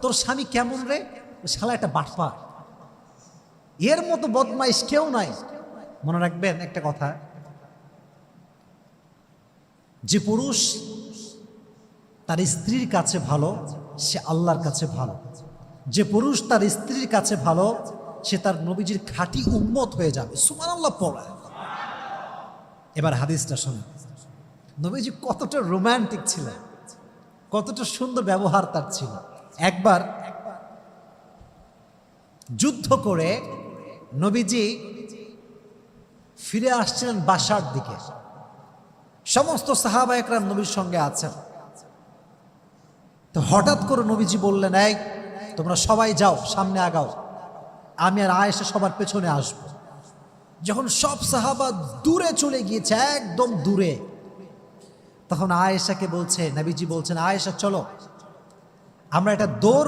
তোর স্বামী কেমন রে? শালা একটা বাটপার, এর মতো বদমাইশ কেউ নাই। মনে রাখবেন একটা কথা, যে পুরুষ তার স্ত্রীর কাছে ভালো সে আল্লাহর কাছে ভালো। যে পুরুষ তার স্ত্রীর কাছে ভালো সে তার নবীজির খাঁটি উম্মত হয়ে যাবে। সুবহানাল্লাহ পড়া। এবার হাদিসটা শুনুন, নবীজি কতটা রোমান্টিক ছিলেন, কতটা সুন্দর ব্যবহার তার ছিল। একবার যুদ্ধ করে নবীজি ফিরে আসছিলেন বাসার দিকে, সমস্ত সাহাবা একরাম নবীর সঙ্গে আছেন। তো হঠাৎ করে নবীজি বললেন, এই তোমরা সবাই যাও, সামনে আগাও, আমি আর আয়েশা সবার পেছনে আসব। যখন সব সাহাবা দূরে চলে গিয়েছে, একদম দূরে, তখন আয়েশাকে বলছে, নবীজি বলছেন, আয়েশা চলো আমরা এটা দৌড়